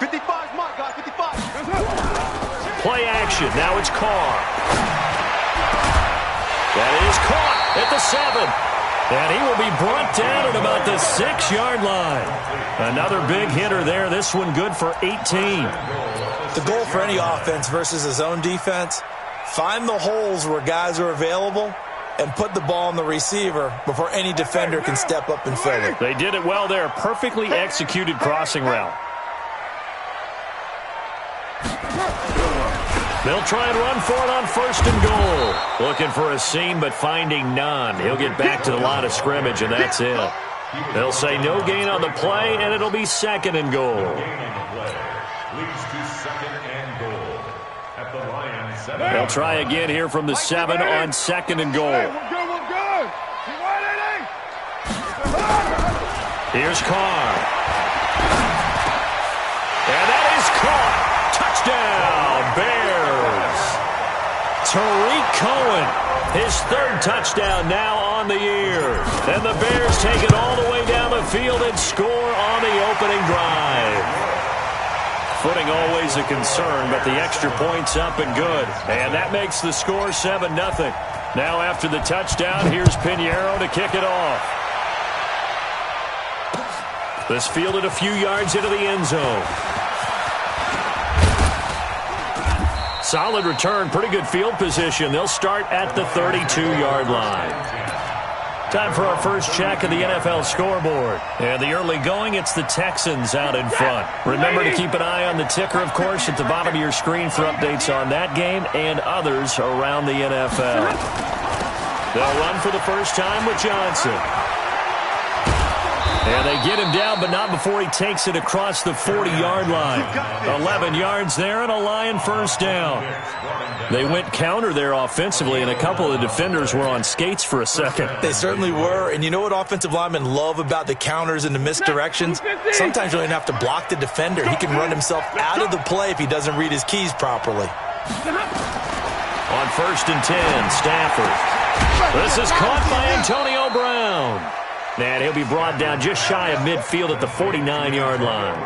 55's mark, guys, 55. Play action. Now it's Carr. That is caught at the 7. And he will be brought down at about the 6-yard line. Another big hitter there. This one good for 18. The goal for any offense versus his own defense, find the holes where guys are available and put the ball on the receiver before any defender can step up and fill it. They did it well there. Perfectly executed crossing route. They'll try and run for it on 1st and goal. Looking for a seam, but finding none. He'll get back to the line of scrimmage, and that's it. They'll say no gain on the play, and it'll be 2nd and goal. Leads to 2nd and goal at the Lions 7. They'll try again here from the 7 on 2nd and goal. Here's Carr. And that is caught. Touchdown, Bears. Tariq Cohen, his 3rd touchdown now on the year. And the Bears take it all the way down the field and score on the opening drive. Footing always a concern, but the extra point's up and good. And that makes the score 7-0. Now after the touchdown, here's Pinheiro to kick it off. This fielded a few yards into the end zone. Solid return, pretty good field position. They'll start at the 32-yard line. Time for our first check of the NFL scoreboard. And the early going, it's the Texans out in front. Remember to keep an eye on the ticker, of course, at the bottom of your screen for updates on that game and others around the NFL. They'll run for the first time with Johnson. And they get him down, but not before he takes it across the 40-yard line. 11 yards there and a Lion first down. They went counter there offensively, and a couple of the defenders were on skates for a second. They certainly were, and you know what offensive linemen love about the counters and the misdirections? Sometimes you don't even have to block the defender. He can run himself out of the play if he doesn't read his keys properly. On 1st and 10, Stafford. This is caught by Antonio Brown. And he'll be brought down just shy of midfield at the 49-yard line.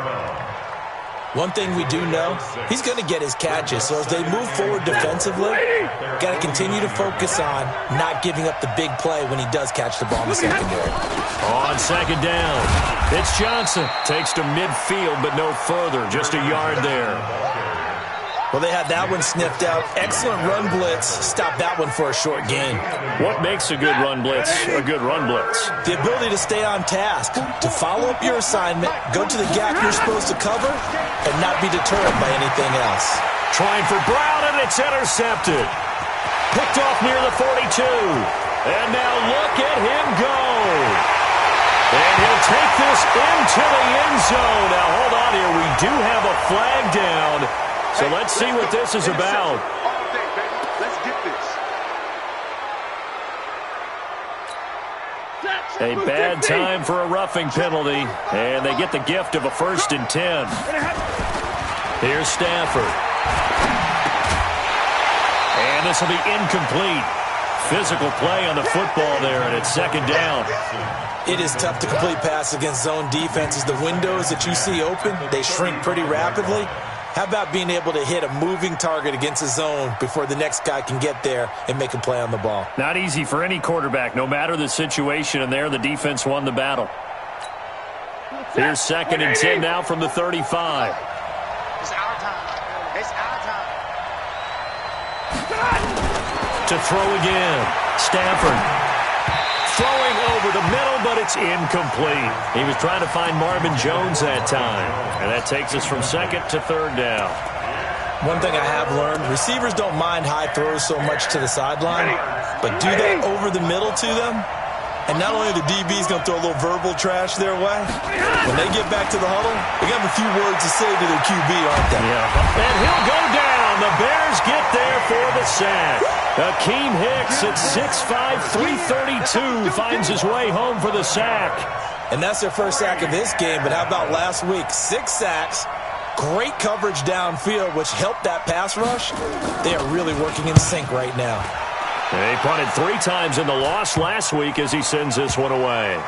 One thing we do know, he's going to get his catches. So as they move forward defensively, got to continue to focus on not giving up the big play when he does catch the ball in the secondary. On 2nd down, it's Johnson. Takes to midfield, but no further. Just a yard there. Well, they had that one sniffed out. Excellent run blitz. Stop that one for a short gain. What makes a good run blitz a good run blitz? The ability to stay on task, to follow up your assignment, go to the gap you're supposed to cover, and not be deterred by anything else. Trying for Brown, and it's intercepted. Picked off near the 42. And now look at him go. And he'll take this into the end zone. Now, hold on here. We do have a flag down. So let's see what this is about. Let's get this. A bad time for a roughing penalty, and they get the gift of a 1st and 10. Here's Stafford. And this will be incomplete. Physical play on the football there, and it's 2nd down. It is tough to complete pass against zone defenses. The windows that you see open, they shrink pretty rapidly. How about being able to hit a moving target against a zone before the next guy can get there and make a play on the ball? Not easy for any quarterback, no matter the situation, and there the defense won the battle. Here's 2nd and 10 now from the 35. It's our time. It's our time. To throw again. Stafford. Throwing over the middle, but it's incomplete. He was trying to find Marvin Jones that time. And that takes us from 2nd to 3rd down. One thing I have learned, receivers don't mind high throws so much to the sideline, but do that over the middle to them, and not only are the DBs going to throw a little verbal trash their way, when they get back to the huddle, they got a few words to say to their QB, aren't they? Yeah. And he'll go down. The Bears get there for the sack. Akeem Hicks at 6'5", 332 finds his way home for the sack. And that's their first sack of this game, but how about last week? 6 sacks, great coverage downfield, which helped that pass rush. They are really working in sync right now. They punted 3 times in the loss last week as he sends this one away.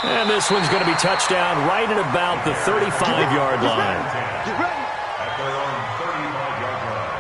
And this one's going to be touchdown right at about the 35-yard line. At their own 35-yard line.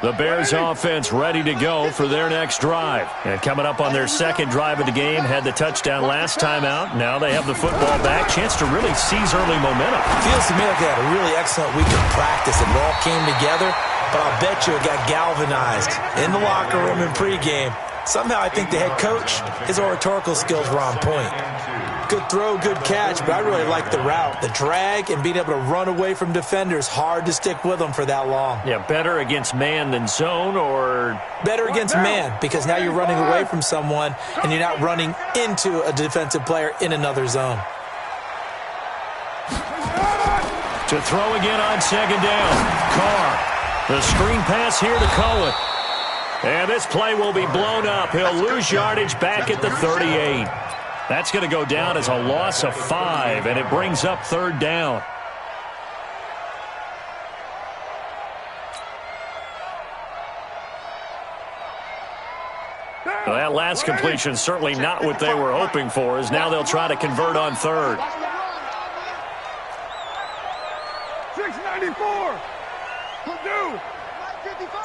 The Bears offense ready to go for their next drive. And coming up on their second drive of the game, had the touchdown last time out. Now they have the football back. Chance to really seize early momentum. Feels to me like they had a really excellent week of practice. It all came together, but I'll bet you it got galvanized in the locker room in pregame. Somehow I think the head coach, his oratorical skills were on point. Good throw, good catch, but I really like the route. The drag and being able to run away from defenders, hard to stick with them for that long. Yeah, better against man than zone, or? Better against man, because now you're running away from someone and you're not running into a defensive player in another zone. To throw again on second down. Carr. The screen pass here to Cohen. And this play will be blown up. He'll lose yardage back at the 38. That's going to go down as a loss of 5, and it brings up third down. Well, that last completion certainly not what they were hoping for, as now they'll try to convert on third. 694. Purdue. 55.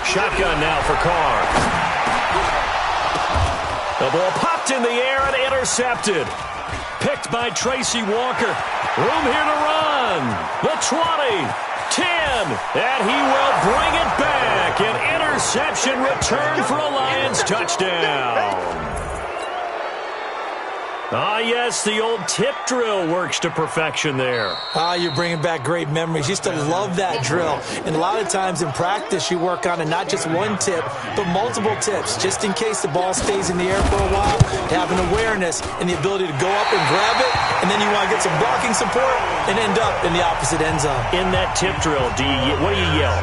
Shotgun now for Carr. The ball popped in the air and intercepted. Picked by Tracy Walker. Room here to run. The 20, 10, and he will bring it back. An interception return for a Lions touchdown. Ah, yes, the old tip drill works to perfection there. Ah, you're bringing back great memories. Used to love that drill. And a lot of times in practice, you work on it, not just one tip, but multiple tips, just in case the ball stays in the air for a while, to have an awareness and the ability to go up and grab it, and then you want to get some blocking support and end up in the opposite end zone. In that tip drill, what do you yell?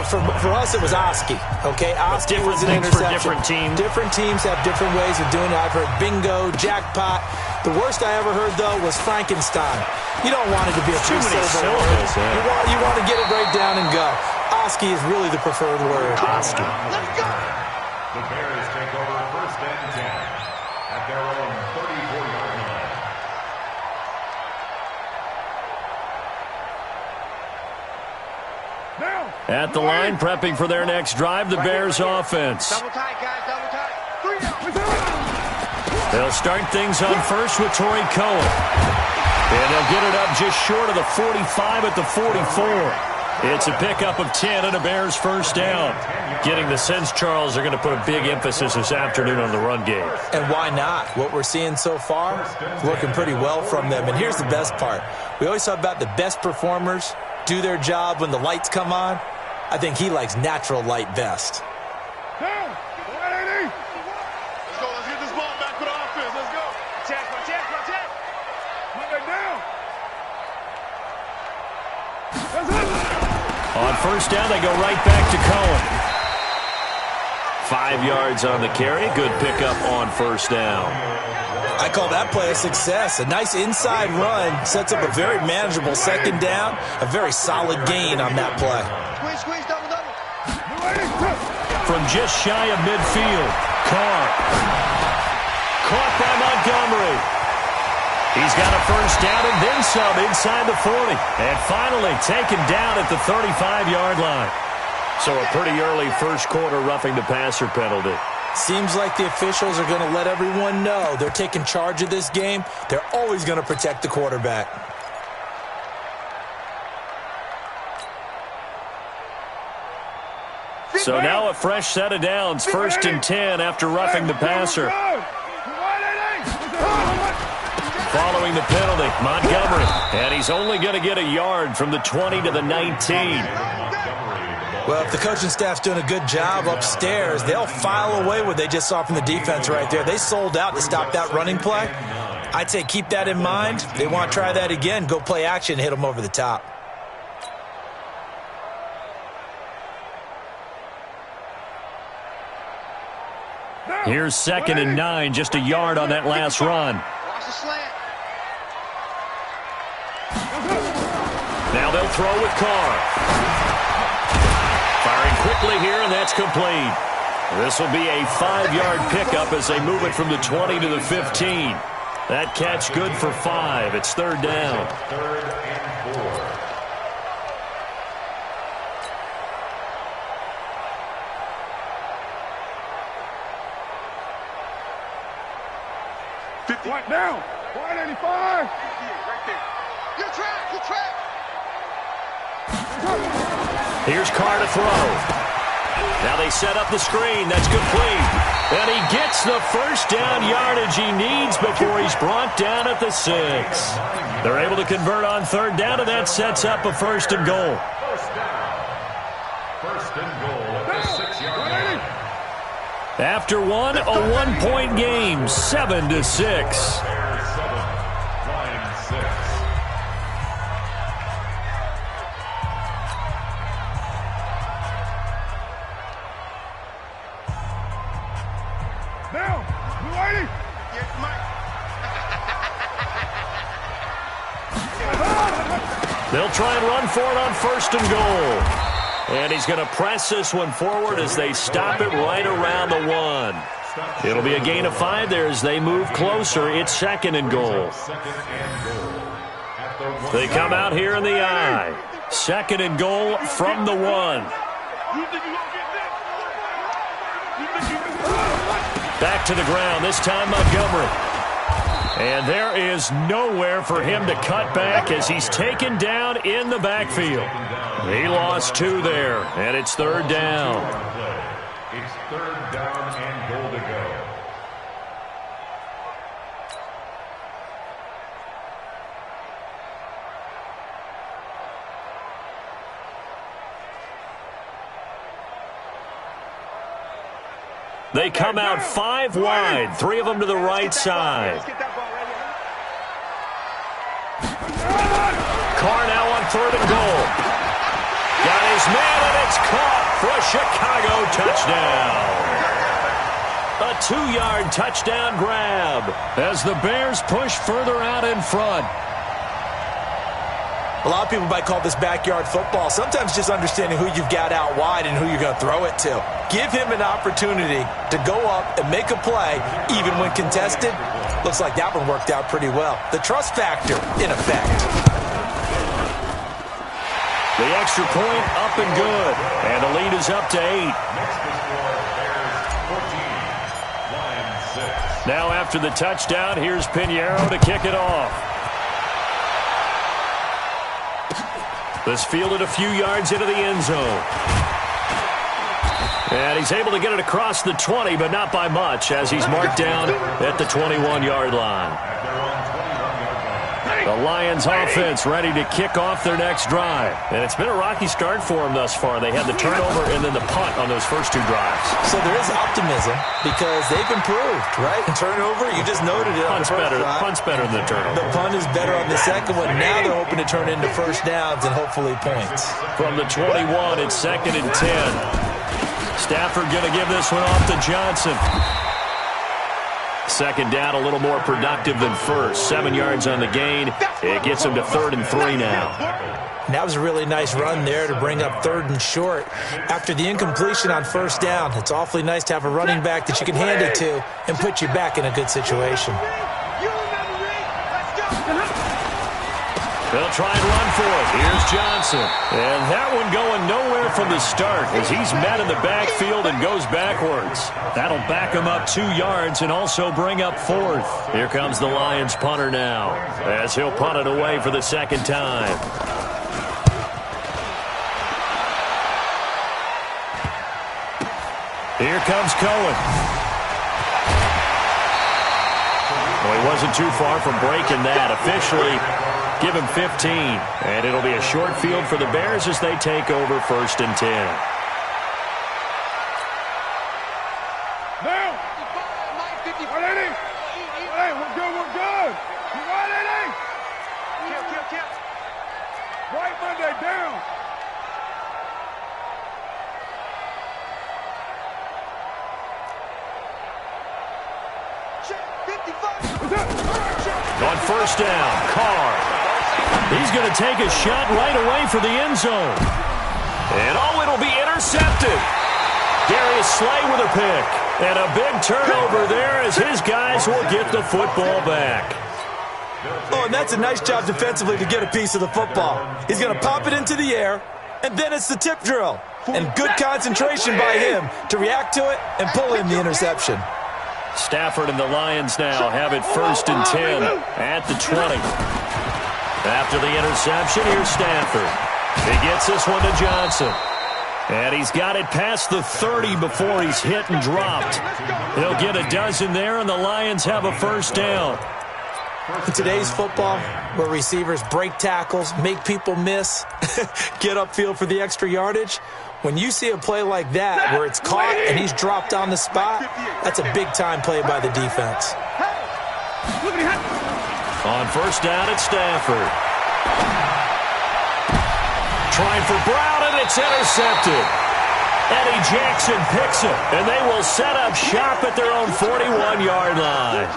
For us, it was Oski. Okay, Oski was an things for interception. different teams. Different teams have different ways of doing it. I've heard bingo, jackpot. The worst I ever heard, though, was Frankenstein. You don't want it to be a too many syllables. You want to get it right down and go. Oski is really the preferred word. Oski. Let's go. The Bears take over first and 10 at their own 34-yard line. At the line, prepping for their next drive, the Bears offense. Double tight, guys. Double tight. 3 down. They'll start things on first with Torrey Cohen. And they'll get it up just short of the 45 at the 44. It's a pickup of 10 and a Bears first down. Getting the sense, Charles, they're going to put a big emphasis this afternoon on the run game. And why not? What we're seeing so far is working pretty well from them. And here's the best part. We always talk about the best performers do their job when the lights come on. I think he likes natural light best. Down. 180. Let's go. Let's get this ball back for the offense. Let's go. Check. Put that down. That's it. On first down, they go right back to Cohen. 5 yards on the carry. Good pickup on first down. I call that play a success. A nice inside run sets up a very manageable second down. A very solid gain on that play. Squeeze, double. From just shy of midfield, Carr. Caught by Montgomery. He's got a first down and then some inside the 40. And finally taken down at the 35-yard line. So a pretty early first quarter roughing the passer penalty. Seems like the officials are going to let everyone know they're taking charge of this game. They're always going to protect the quarterback. So now a fresh set of downs, first and 10 after roughing the passer. Following the penalty, Montgomery. And he's only going to get a yard from the 20 to the 19. Well, if the coaching staff's doing a good job upstairs, they'll file away what they just saw from the defense right there. They sold out to stop that running play. I'd say keep that in mind. If they want to try that again, go play action, hit them over the top. Here's 2nd and 9, just a yard on that last run. Now they'll throw with Carr. Firing quickly here, and that's complete. This will be a 5-yard pickup as they move it from the 20 to the 15. That catch good for 5. It's 3rd down. 3rd and 4. Right now, 185. Right there. Your track. Here's Carr to throw. Now they set up the screen. That's complete. And he gets the first down yardage he needs before he's brought down at the 6. They're able to convert on 3rd down, and that sets up a 1st and goal. 1st down. 1st and goal at the 6-yard line. After one, a 1-point game, 7-6. Bears 7, Lions 6. Now, you ready? Yes, Mike. They'll try and run for it on 1st and goal. And he's going to press this one forward as they stop it right around the 1. It'll be a gain of 5 there as they move closer. It's 2nd and goal. They come out here in the I. 2nd and goal from the 1. Back to the ground, this time Montgomery. And there is nowhere for him to cut back as he's taken down in the backfield. He lost 2 there, and it's 3rd down. It's 3rd down and goal to go. They come out 5 wide, 3 of them to the right side. Carr now on 3rd and goal. Got his man, and it's caught for a Chicago touchdown. A 2-yard touchdown grab as the Bears push further out in front. A lot of people might call this backyard football. Sometimes just understanding who you've got out wide and who you're going to throw it to. Give him an opportunity to go up and make a play, even when contested. Looks like that one worked out pretty well. The trust factor in effect. The extra point up and good. And the lead is up to 8. Next to score, Bears 14, Lions 6. Now after the touchdown, here's Pinheiro to kick it off. This fielded a few yards into the end zone. And he's able to get it across the 20, but not by much, as he's marked down at the 21-yard line. The Lions offense ready to kick off their next drive. And it's been a rocky start for them thus far. They had the turnover and then the punt on those first 2 drives. So there is optimism because they've improved, right? Turnover, you just noted it. Punt's better than the turnover. The punt is better on the second one. Now they're hoping to turn into first downs and hopefully points. From the 21, it's 2nd and 10. Stafford going to give this one off to Johnson. 2nd down, a little more productive than first. 7 yards on the gain. It gets him to 3rd and 3 now. And that was a really nice run there to bring up 3rd and short. After the incompletion on 1st down, it's awfully nice to have a running back that you can hand it to and put you back in a good situation. They'll try and run for it. Here's Johnson. And that one going nowhere from the start as he's met in the backfield and goes backwards. That'll back him up 2 yards and also bring up 4th. Here comes the Lions punter now as he'll punt it away for the 2nd time. Here comes Cohen. Well, he wasn't too far from breaking that. Officially, give him 15. And it'll be a short field for the Bears as they take over 1st and 10. Now! 180! Hey, we're good, we're good! White Monday down. On first down, Carr. He's going to take a shot right away for the end zone. And it'll be intercepted. Darius Slay with a pick. And a big turnover there as his guys will get the football back. Oh, and that's a nice job defensively to get a piece of the football. He's going to pop it into the air, and then it's the tip drill. And good concentration by him to react to it and pull in the interception. Stafford and the Lions now have it 1st and 10 at the 20. After the interception, here's Stafford. He gets this one to Johnson. And he's got it past the 30 before he's hit and dropped. He'll get a dozen there, and the Lions have a first down. In today's football, where receivers break tackles, make people miss, get upfield for the extra yardage, when you see a play like that where it's caught and he's dropped on the spot, that's a big-time play by the defense. On first down, it's Stafford. Trying for Brown, and it's intercepted. Eddie Jackson picks it, and they will set up shop at their own 41-yard line.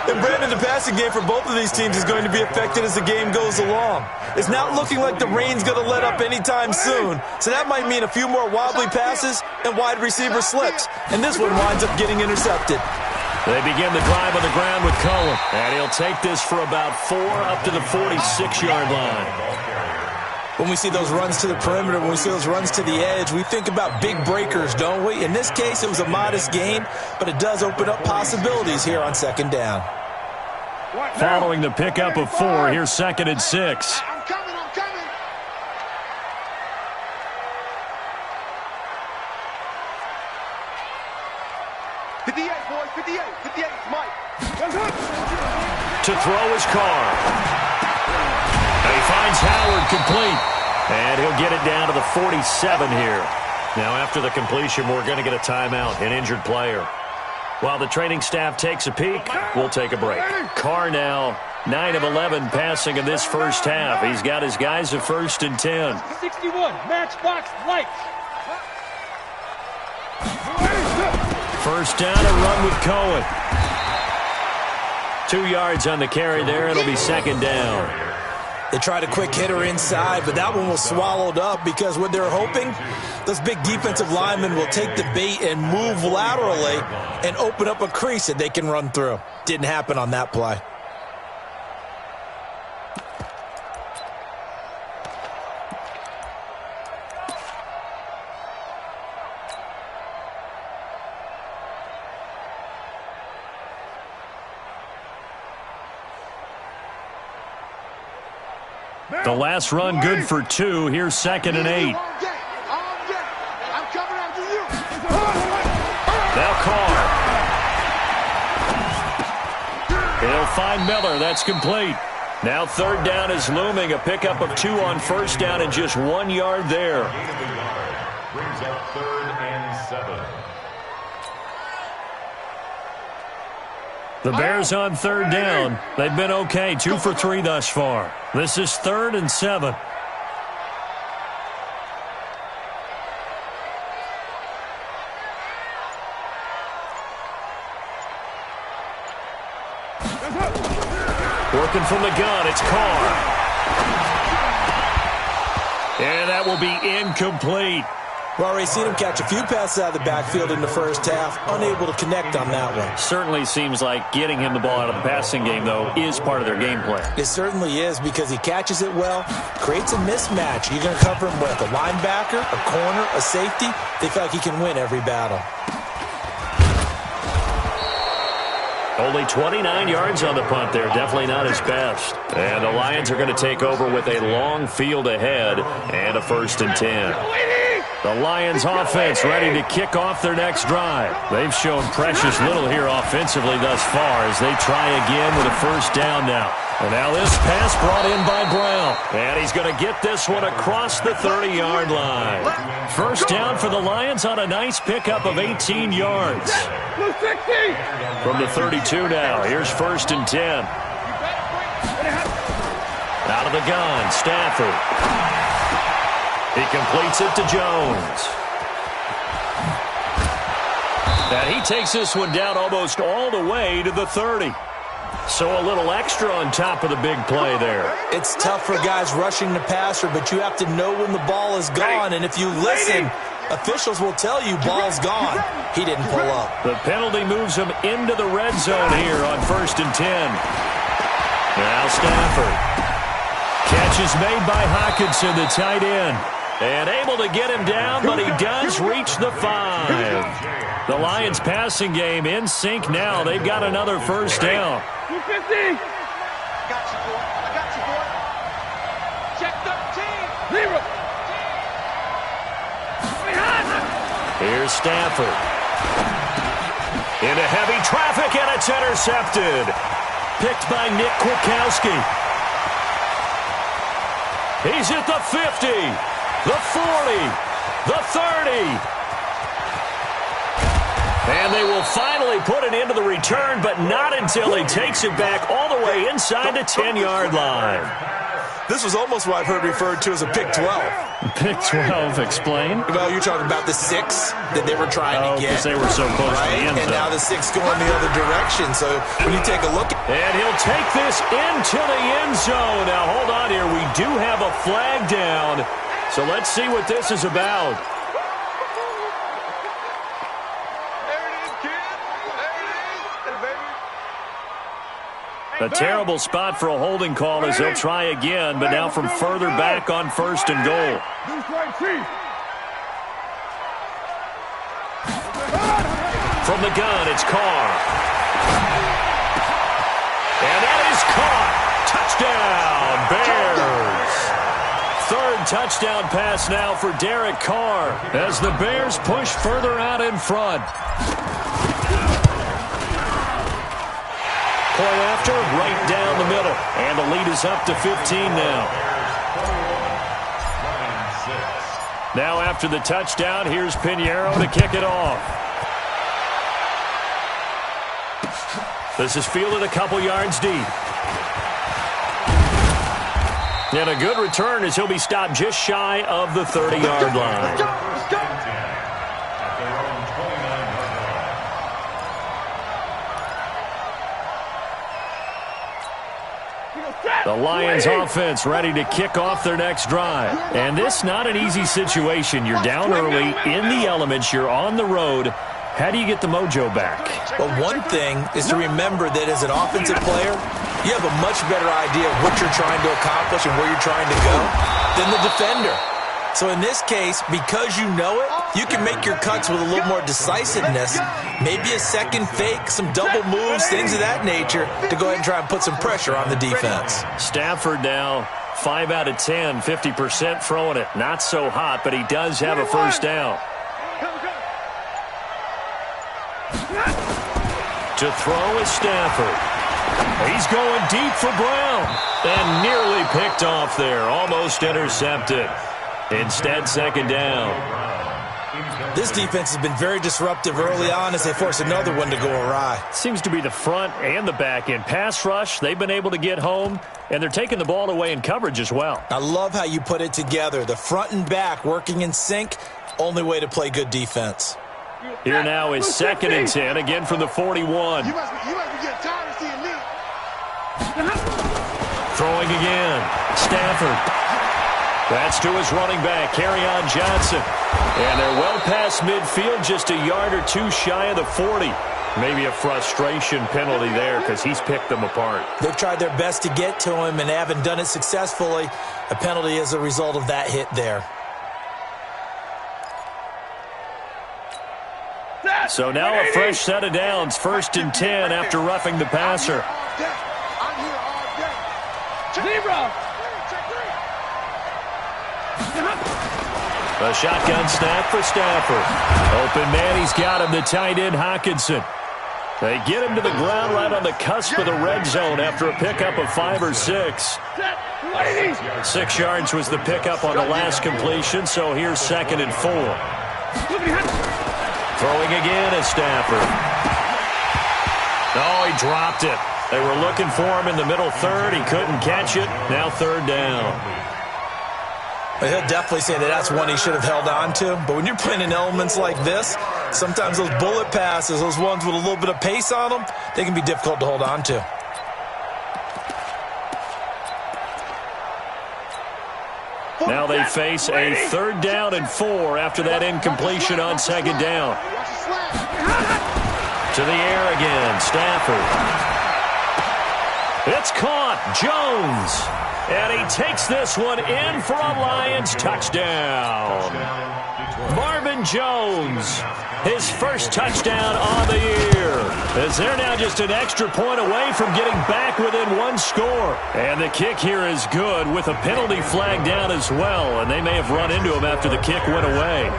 And Brandon, the passing game for both of these teams is going to be affected as the game goes along. It's not looking like the rain's going to let up anytime soon, so that might mean a few more wobbly passes and wide receiver slips. And this one winds up getting intercepted. They begin the drive on the ground with Cullen, and he'll take this for about 4 up to the 46-yard line. When we see those runs to the perimeter, when we see those runs to the edge, we think about big breakers, don't we? In this case, it was a modest gain, but it does open up possibilities here on second down. Following the pickup of 4, here's 2nd and 6. I'm coming. 58, boys, 58, it's Mike. To throw is Carr. And he finds Howard complete. And he'll get it down to the 47 here. Now after the completion, we're going to get a timeout, an injured player. While the training staff takes a peek, we'll take a break. Carr now 9 of 11 passing in this first half. He's got his guys at 1st and 10. 61, matchbox lights. First down, a run with Cohen. 2 yards on the carry there. It'll be 2nd down. They tried a quick hitter inside, but that one was swallowed up because what they're hoping, those big defensive linemen will take the bait and move laterally and open up a crease that they can run through. Didn't happen on that play. The last run good for 2. Here's 2nd and 8. I'm coming after you. Now Carr. He'll find Miller. That's complete. Now 3rd down is looming. A pickup of 2 on first down and just 1 yard there. Brings up 3rd and 7. The Bears on 3rd down. They've been okay. 2 for 3 thus far. This is 3rd and 7. Working from the gun, it's Carr. And that will be incomplete. We've already seen him catch a few passes out of the backfield in the first half, unable to connect on that one. Certainly seems like getting him the ball out of the passing game, though, is part of their game plan. It certainly is because he catches it well, creates a mismatch. You're going to cover him with a linebacker, a corner, a safety. They feel like he can win every battle. Only 29 yards on the punt there. Definitely not his best. And the Lions are going to take over with a long field ahead and a 1st and 10. The Lions offense ready to kick off their next drive. They've shown precious little here offensively thus far as they try again with a first down now. And now this pass brought in by Brown. And he's going to get this one across the 30-yard line. First down for the Lions on a nice pickup of 18 yards. From the 32 now. Here's 1st and 10. Out of the gun, Stafford. He completes it to Jones. And he takes this one down almost all the way to the 30. So a little extra on top of the big play there. It's tough for guys rushing the passer, but you have to know when the ball is gone. And if you listen, officials will tell you ball's gone. He didn't pull up. The penalty moves him into the red zone here on 1st and 10. Now Stafford. Catch is made by Hockenson, the tight end. And able to get him down, but he does reach the 5. The Lions passing game in sync now. They've got another first down. 250. I got you, boy. I got you, boy. Check 13. Zero. Here's Stafford. Into heavy traffic, and it's intercepted. Picked by Nick Kwiatkowski. He's at the 50, the 40, the 30. And they will finally put an end to the return, but not until he takes it back all the way inside the 10-yard line. This was almost what I've heard referred to as a pick 12. Pick 12, explain? Well, you're talking about the 6 that they were trying to get. Because they were so close to the end zone. And now the 6 going the other direction. So when you take a look at... And he'll take this into the end zone. Now, hold on here. We do have a flag down. So let's see what this is about. A terrible spot for a holding call as they'll try again, but now from further back on 1st and goal. From the gun, it's Carr. And that is caught. Touchdown, Bears. Third touchdown pass now for Derek Carr as the Bears push further out in front. Point after, right down the middle. And the lead is up to 15 now. Now after the touchdown, here's Pinheiro to kick it off. This is fielded a couple yards deep. And a good return as he'll be stopped just shy of the 30-yard line. Let's go. The Lions offense ready to kick off their next drive. And this not an easy situation. You're down early, in the elements, you're on the road. How do you get the mojo back? Well, one thing is to remember that as an offensive player, you have a much better idea of what you're trying to accomplish and where you're trying to go than the defender. So in this case, because you know it, you can make your cuts with a little more decisiveness. Maybe a second fake, some double moves, things of that nature to go ahead and try and put some pressure on the defense. Stafford now 5 out of 10, 50% throwing it. Not so hot, but he does have a first down. To throw is Stafford. He's going deep for Brown. And nearly picked off there. Almost intercepted. Instead, second down. This defense has been very disruptive early on as they force another one to go awry. Seems to be the front and the back end. Pass rush, they've been able to get home, and they're taking the ball away in coverage as well. I love how you put it together. The front and back working in sync, only way to play good defense. Here now is 2nd and 10, again from the 41. You must be getting tired of seeing me. Throwing again. Stafford. That's to his running back, Kerryon Johnson. And they're well past midfield, just a yard or two shy of the 40. Maybe a frustration penalty there because he's picked them apart. They've tried their best to get to him and haven't done it successfully. A penalty is a result of that hit there. So now a fresh set of downs, 1st and 10 after roughing the passer. I'm here all day. Zero. A shotgun snap for Stafford. Open man, he's got him, the tight end Hockenson. They get him to the ground right on the cusp of the red zone after a pickup of 5 or 6. 6 yards was the pickup on the last completion, so here's 2nd and 4. Throwing again is Stafford. Oh, he dropped it. They were looking for him in the middle third. He couldn't catch it. Now third down. He'll definitely say that that's one he should have held on to. But when you're playing in elements like this, sometimes those bullet passes, those ones with a little bit of pace on them, they can be difficult to hold on to. Now they face a 3rd down and 4 after that incompletion on 2nd down. To the air again, Stafford. It's caught, Jones. And he takes this one in for a Lions touchdown. Marvin Jones, his first touchdown on the year. As they're now just an extra point away from getting back within 1 score. And the kick here is good with a penalty flag down as well. And they may have run into him after the kick went away.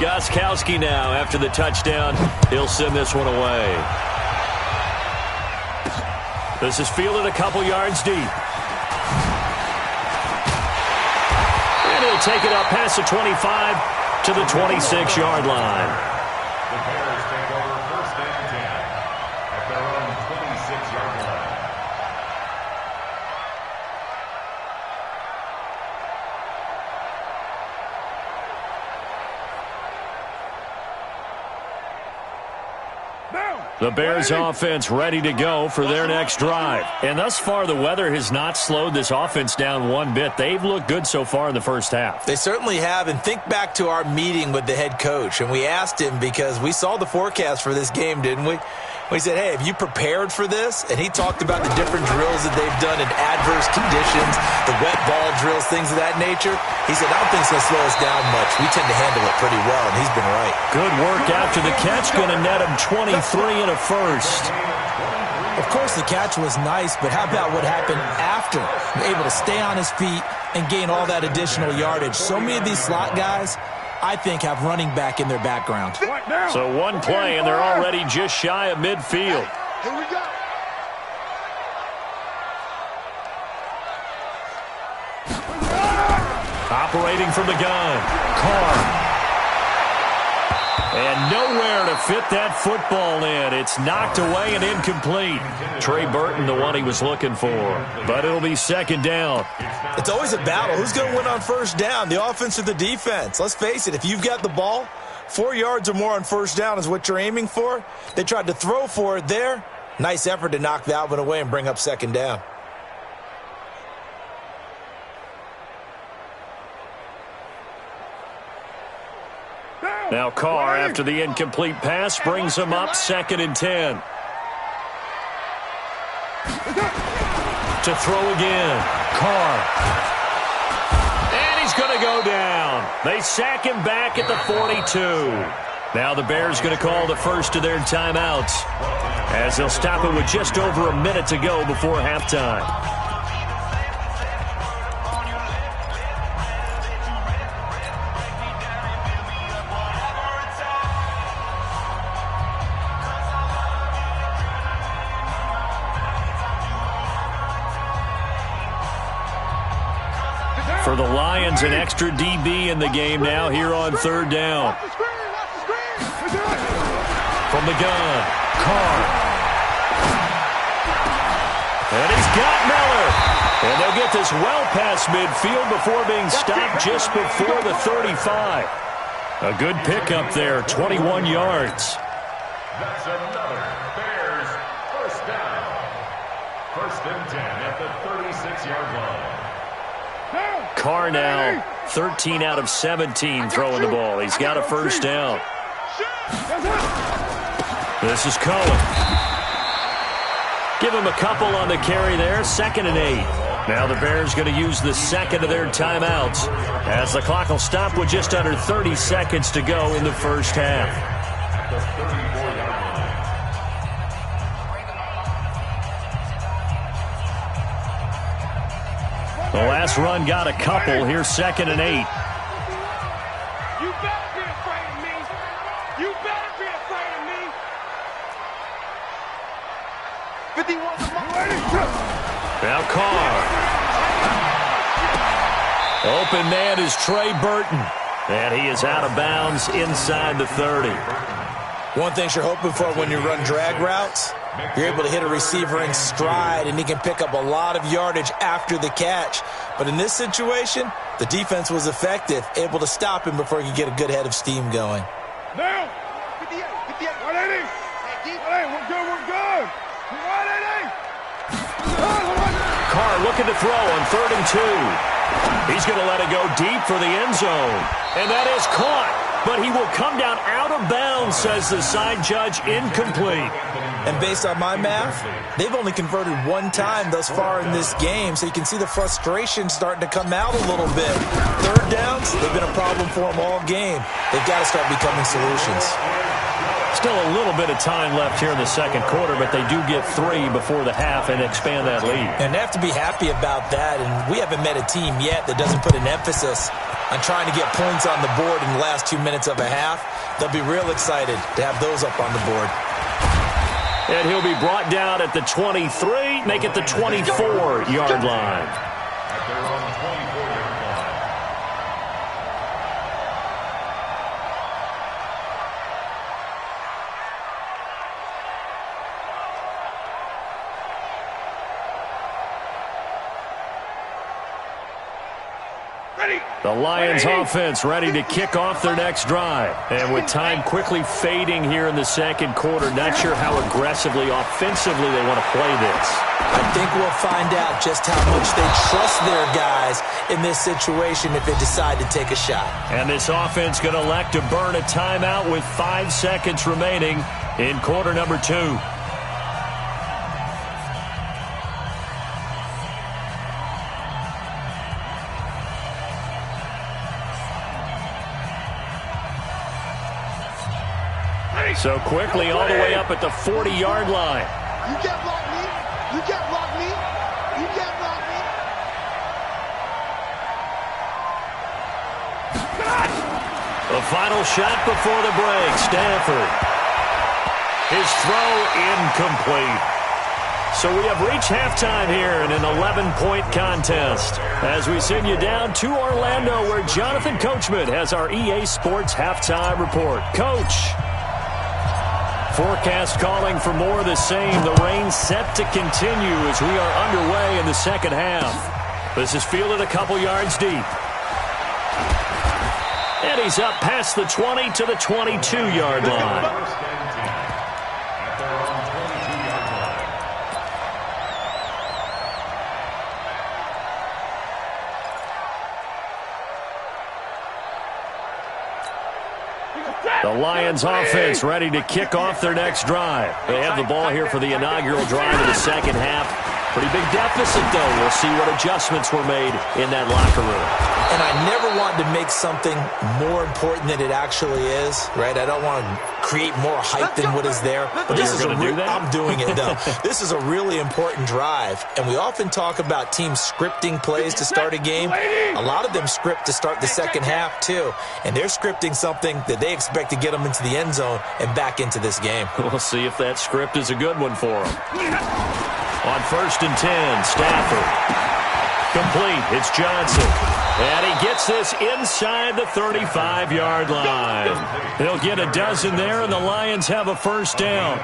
Gostkowski now after the touchdown. He'll send this one away. This is fielded a couple yards deep. And he'll take it up past the 25 to the 26-yard line. The Bears take over 1st and 10 at their own 26-yard line. The Bears offense ready to go for their next drive. And thus far, the weather has not slowed this offense down one bit. They've looked good so far in the first half. They certainly have. And think back to our meeting with the head coach. And we asked him because we saw the forecast for this game, didn't we? We said, hey, have you prepared for this? And he talked about the different drills that they've done in adverse conditions, the wet ball drills, things of that nature. He said, I don't think it's going to slow us down much. We tend to handle it pretty well, and he's been right. Good work after the catch. Going to net him 23 and a first. Of course, the catch was nice, but how about what happened after? Able to stay on his feet and gain all that additional yardage. So many of these slot guys, I think, have running back in their background. So one play, and they're already just shy of midfield. Here we go. Operating from the gun, Carr. And nowhere to fit that football in. It's knocked away and incomplete. Trey Burton, the one he was looking for. But it'll be 2nd down. It's always a battle. Who's going to win on 1st down, the offense or the defense? Let's face it, if you've got the ball, 4 yards or more on 1st down is what you're aiming for. They tried to throw for it there. Nice effort to knock that one away and bring up 2nd down. Now Carr, after the incomplete pass, brings him up 2nd and 10. To throw again, Carr. And he's going to go down. They sack him back at the 42. Now the Bears going to call the first of their timeouts, as they'll stop it with just over a minute to go before halftime. For the Lions, an extra DB in the game now here on 3rd down. From the gun, Carr. And he's got Miller. And they'll get this well past midfield before being stopped just before the 35. A good pickup there, 21 yards. That's another Bears 1st down. 1st and 10 at the 36-yard line. Carr now 13 out of 17 throwing the ball. He's got a 1st down. This is Cohen. Give him a couple on the carry there. 2nd and 8. Now the Bears going to use the 2nd of their timeouts, as the clock will stop with just under 30 seconds to go in the first half. At the 34-yard line. The last run got a couple. Here's 2nd and 8. You better be afraid of me. You better be afraid of me. 51. Now Carr. Open man is Trey Burton. And he is out of bounds inside the 30. One thing you're hoping for when you run drag routes, you're able to hit a receiver in stride, and he can pick up a lot of yardage after the catch. But in this situation, the defense was effective, able to stop him before he could get a good head of steam going. Now, 180. Hey, we're good. 180. Carr looking to throw on 3rd and 2. He's going to let it go deep for the end zone. And that is caught. But he will come down out of bounds, says the side judge, incomplete. And based on my math, they've only converted one time thus far in this game, so you can see the frustration starting to come out a little bit. 3rd downs, they've been a problem for them all game. They've got to start becoming solutions. Still a little bit of time left here in the second quarter, but they do get 3 before the half and expand that lead. And they have to be happy about that, and we haven't met a team yet that doesn't put an emphasis on trying to get points on the board in the last 2 minutes of a half. They'll be real excited to have those up on the board. And he'll be brought down at the 23, make it the 24-yard line. The Lions offense ready to kick off their next drive. And with time quickly fading here in the second quarter, not sure how aggressively, offensively they want to play this. I think we'll find out just how much they trust their guys in this situation if they decide to take a shot. And this offense going to elect to burn a timeout with 5 seconds remaining in quarter number 2. So quickly all the way up at the 40-yard line. You can't block me. You can't block me. You can't block me. The final shot before the break. Stanford. His throw incomplete. So we have reached halftime here in an 11-point contest as we send you down to Orlando where Jonathan Coachman has our EA Sports halftime report. Coach. Forecast calling for more of the same. The rain set to continue as we are underway in the second half. This is fielded a couple yards deep. And he's up past the 20 to the 22-yard line. The Lions offense ready to kick off their next drive. They have the ball here for the inaugural drive of the second half. Pretty big deficit, though. We'll see what adjustments were made in that locker room. And I never want to make something more important than it actually is, right? I don't want to create more hype than what is there. But this is I'm doing it, though. This is a really important drive. And we often talk about teams scripting plays to start a game. A lot of them script to start the second half, too. And they're scripting something that they expect to get them into the end zone and back into this game. We'll see if that script is a good one for them. On 1st and 10, Stafford. Complete. It's Johnson. And he gets this inside the 35-yard line. They'll get a dozen there, and the Lions have a first down.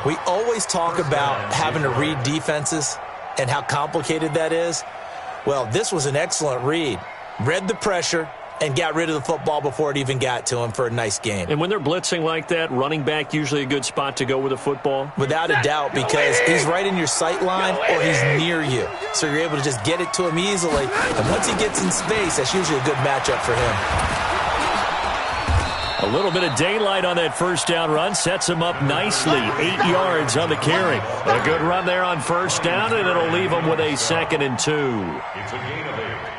We always talk about having to read defenses and how complicated that is. Well, this was an excellent read. Read the pressure and got rid of the football before it even got to him for a nice game. And when they're blitzing like that, running back usually a good spot to go with the football? Without a doubt, because he's right in your sight line or he's near you. So you're able to just get it to him easily. And once he gets in space, that's usually a good matchup for him. A little bit of daylight on that first down run sets him up nicely. 8 yards on the carry. A good run there on first down, and it'll leave him with a 2nd and 2. It's a gain of 8.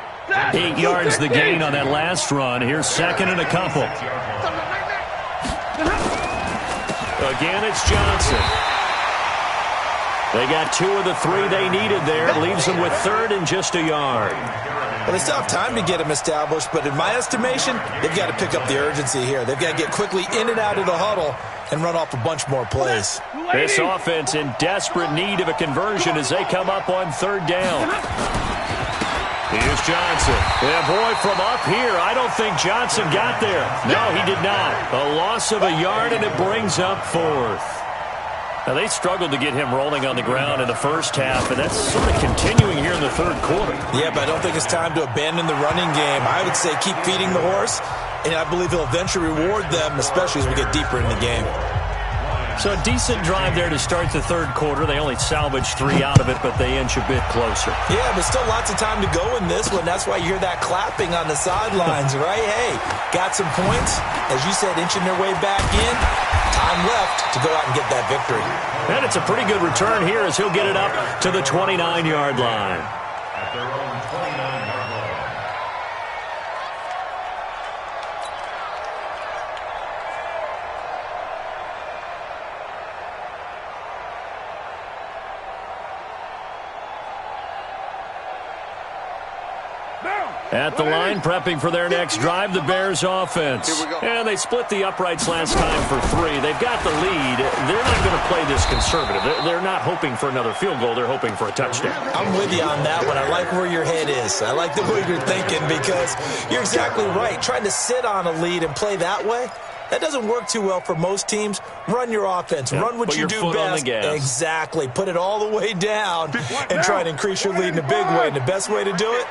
8 yards the gain on that last run. Here's 2nd and a couple. Again, it's Johnson. They got 2 of the 3 they needed there. It leaves them with 3rd and just a yard. Well, they still have time to get him established, but in my estimation, they've got to pick up the urgency here. They've got to get quickly in and out of the huddle and run off a bunch more plays. This offense in desperate need of a conversion as they come up on 3rd down. Here's Johnson. Yeah, boy, from up here, I don't think Johnson got there. No, he did not. A loss of a yard, and it brings up fourth. Now, they struggled to get him rolling on the ground in the first half, and that's sort of continuing here in the third quarter. Yeah, but I don't think it's time to abandon the running game. I would say keep feeding the horse, and I believe he'll eventually reward them, especially as we get deeper in the game. So a decent drive there to start the third quarter. They only salvaged 3 out of it, but they inch a bit closer. Yeah, but still lots of time to go in this one. That's why you hear that clapping on the sidelines, right? Hey, got some points. As you said, inching their way back in. Time left to go out and get that victory. And it's a pretty good return here as he'll get it up to the 29-yard line. At their own 29-yard line. At the line, prepping for their next drive, the Bears offense. And they split the uprights last time for 3. They've got the lead. They're not going to play this conservative. They're not hoping for another field goal. They're hoping for a touchdown. I'm with you on that one. I like where your head is. I like the way you're thinking because you're exactly right. Trying to sit on a lead and play that way, that doesn't work too well for most teams. Run your offense. Yeah, run what you do best. Exactly. Put it all the way down and try and increase your lead in a big way. And the best way to do it,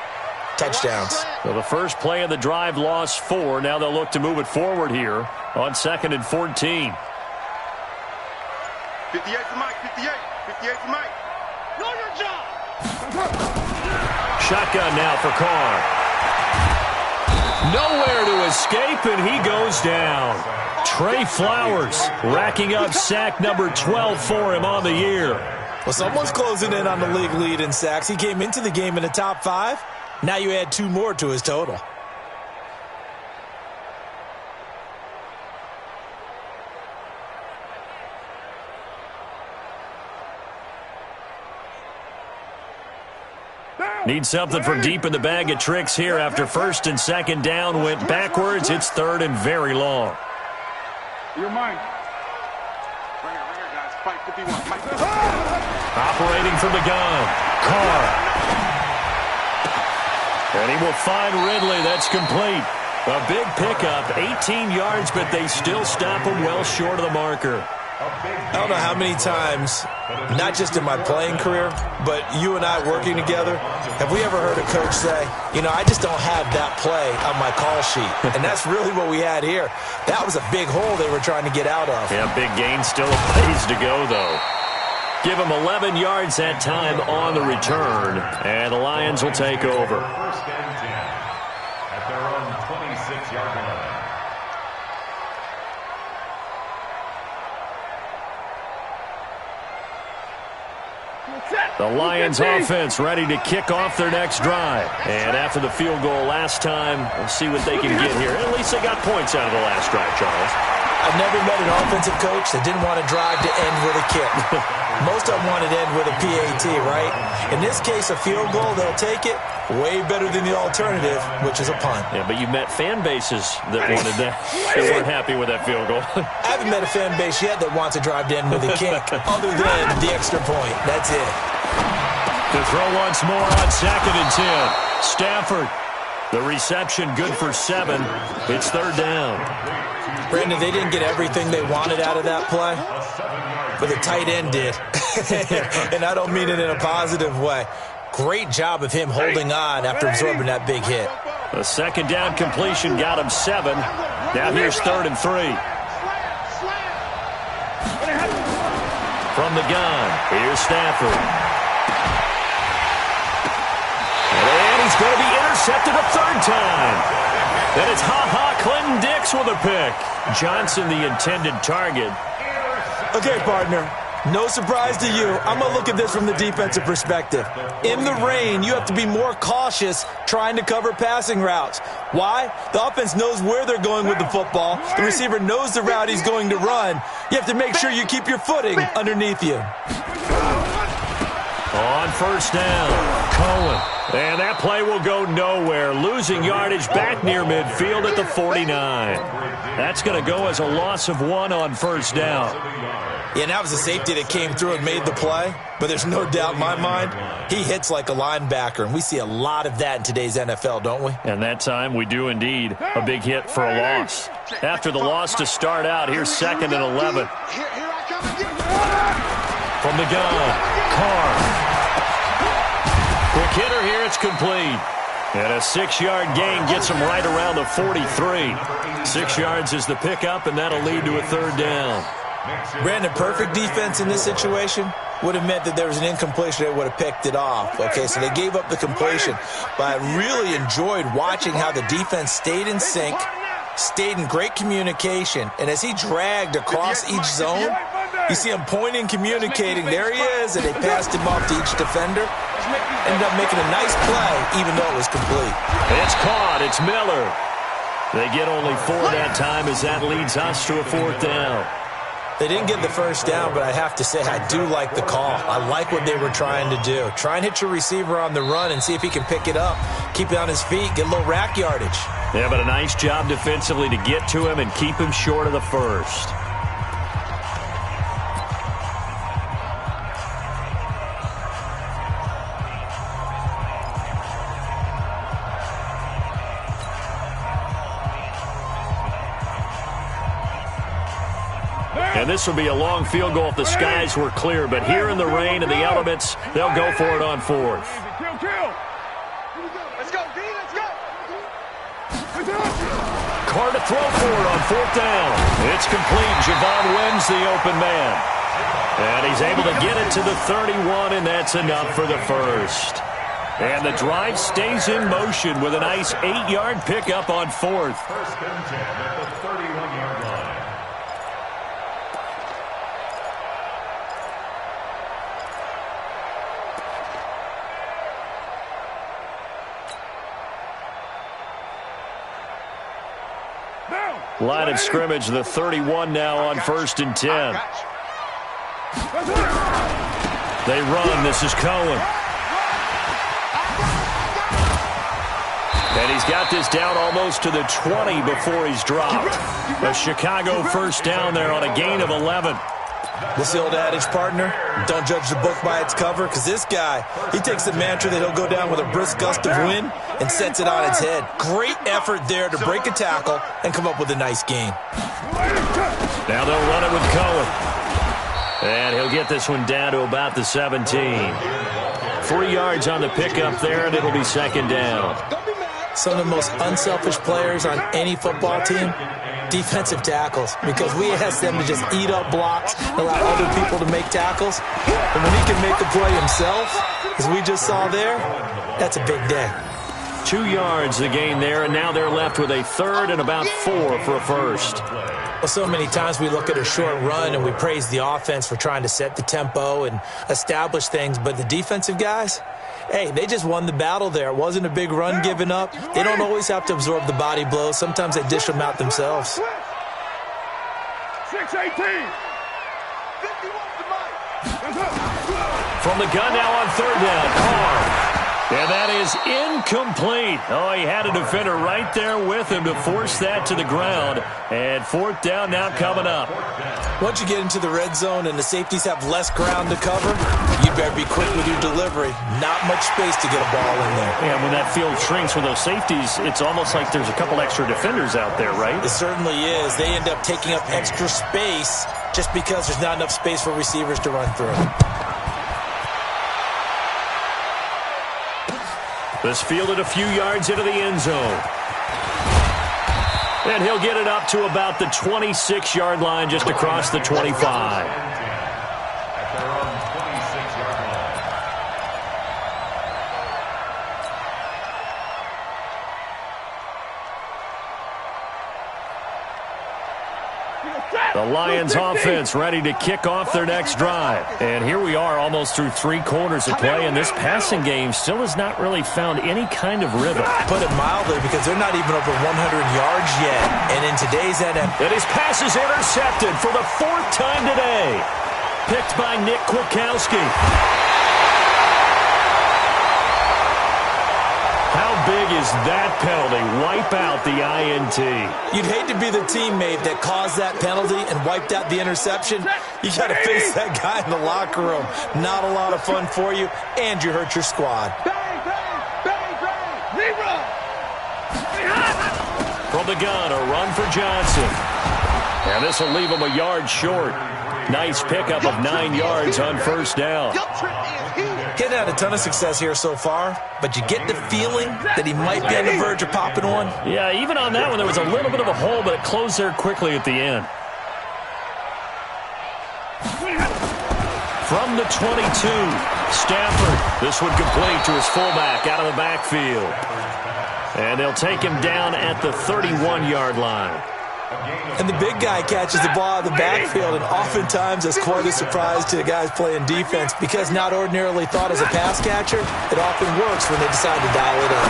touchdowns. So the first play of the drive lost 4. Now they'll look to move it forward here on 2nd and 14. 58 for Mike. 58 for Mike. Know your job. Shotgun now for Carr. Nowhere to escape, and he goes down. Trey Flowers racking up sack number 12 for him on the year. Well, someone's closing in on the league lead in sacks. He came into the game in the top 5. Now you add 2 more to his total. Need something from deep in the bag of tricks here after 1st and 2nd down went backwards. It's 3rd and very long. You're mine. Right here, guys. Fight 51. Fight 51. Operating from the gun. Carr. And he will find Ridley. That's complete. A big pickup, 18 yards, but they still stop him well short of the marker. I don't know how many times, not just in my playing career, but you and I working together, have we ever heard a coach say, you know, I just don't have that play on my call sheet. And that's really what we had here. That was a big hole they were trying to get out of. Yeah, big gain, still a ways to go, though. Give him 11 yards that time on the return, and the Lions will take over. 1st and 10 at their own 26-yard line. The Lions offense ready to kick off their next drive. And after the field goal last time, we'll see what they can get here. At least they got points out of the last drive, Charles. I've never met an offensive coach that didn't want to drive to end with a kick. Most of them wanted to end with a PAT, right? In this case, a field goal, they'll take it. Way better than the alternative, which is a punt. Yeah, but you met fan bases that wanted that. They weren't happy with that field goal. I haven't met a fan base yet that wants to drive to end with a kick, other than the extra point. That's it. To throw once more on 2nd and 10. Stafford. The reception good for 7. It's 3rd down. Brandon, they didn't get everything they wanted out of that play, but the tight end did. And I don't mean it in a positive way. Great job of him holding on after absorbing that big hit. The 2nd down completion got him 7. Now here's 3rd and 3. From the gun, here's Stafford. And he's going to be intercepted a 3rd time. And it's Clinton Dix with a pick. Johnson, the intended target. Okay, partner. No surprise to you. I'm going to look at this from the defensive perspective. In the rain, you have to be more cautious trying to cover passing routes. Why? The offense knows where they're going with the football. The receiver knows the route he's going to run. You have to make sure you keep your footing underneath you. On first down, Cohen. And that play will go nowhere. Losing yardage back near midfield at the 49. That's going to go as a loss of 1 on first down. Yeah, and that was a safety that came through and made the play. But there's no doubt in my mind, he hits like a linebacker. And we see a lot of that in today's NFL, don't we? And that time we do indeed. A big hit for a loss. After the loss to start out, here's 2nd and 11. From the gun, Carr. Quick hitter here, it's complete. And a 6-yard gain gets him right around the 43. 6 yards is the pickup, and that'll lead to a 3rd down. Brandon, perfect defense in this situation would have meant that there was an incompletion. They would have picked it off. Okay, so they gave up the completion. But I really enjoyed watching how the defense stayed in sync, stayed in great communication, and as he dragged across each zone, you see him pointing, communicating. There he is, and they passed him off to each defender. Ended up making a nice play, even though it was complete. It's caught. It's Miller. They get only 4 that time as that leads us to a 4th down. They didn't get the first down, but I have to say I do like the call. I like what they were trying to do. Try and hit your receiver on the run and see if he can pick it up, keep it on his feet, get a little rack yardage. Yeah, but a nice job defensively to get to him and keep him short of the first. And this will be a long field goal if the skies were clear. But here in the rain and the elements, they'll go for it on 4th. Let's go, D, let's go. Carr to throw for it on 4th down. It's complete. Javon wins the open man. And he's able to get it to the 31, and that's enough for the first. And the drive stays in motion with a nice 8-yard pickup on 4th. 1st and 10 at the 31-yard line. Line of scrimmage, the 31 now on 1st and 10. They run. This is Cohen. And he's got this down almost to the 20 before he's dropped. A Chicago first down there on a gain of 11. What's the old adage, partner? Don't judge the book by its cover, because this guy, he takes the mantra that he'll go down with a brisk gust of wind and sets it on its head. Great effort there to break a tackle and come up with a nice gain. Now they'll run it with Cohen. And he'll get this one down to about the 17. 3 yards on the pickup there, and it'll be 2nd down. Some of the most unselfish players on any football team, defensive tackles, because we ask them to just eat up blocks, allow other people to make tackles. And when he can make the play himself, as we just saw there, that's a big day. 2 yards the gain there, and now they're left with a 3rd and about 4 for a first. Well, so many times we look at a short run and we praise the offense for trying to set the tempo and establish things, but the defensive guys, hey, they just won the battle there. It wasn't a big run given up. They don't always have to absorb the body blows. Sometimes they dish them out themselves. 6-18. From the gun now on 3rd down, Carr. And that is incomplete. Oh, he had a defender right there with him to force that to the ground. And 4th down now coming up. Once you get into the red zone and the safeties have less ground to cover, you better be quick with your delivery. Not much space to get a ball in there. And when that field shrinks with those safeties, it's almost like there's a couple extra defenders out there, right? It certainly is. They end up taking up extra space just because there's not enough space for receivers to run through. This fielded a few yards into the end zone. And he'll get it up to about the 26-yard line, just across the 25. At their own 26-yard line. The Lions offense ready to kick off their next drive. And here we are almost through 3 quarters of play, and this passing game still has not really found any kind of rhythm. Put it mildly, because they're not even over 100 yards yet. And in today's NFL... And his pass is intercepted for the 4th time today. Picked by Nick Kwiatkowski. is that penalty? Wipe out the INT. You'd hate to be the teammate that caused that penalty and wiped out the interception. You got to face that guy in the locker room. Not a lot of fun for you, and you hurt your squad. From the gun, a run for Johnson. And this will leave him a yard short. Nice pickup of 9 yards on first down. Getting had a ton of success here so far, but you get the feeling that he might be on the verge of popping one. Yeah, even on that one, there was a little bit of a hole, but it closed there quickly at the end. From the 22, Stafford. This one complete to his fullback out of the backfield. And they'll take him down at the 31-yard line. And the big guy catches the ball out of the backfield, and oftentimes that's quite a surprise to the guys playing defense because not ordinarily thought as a pass catcher, it often works when they decide to dial it in.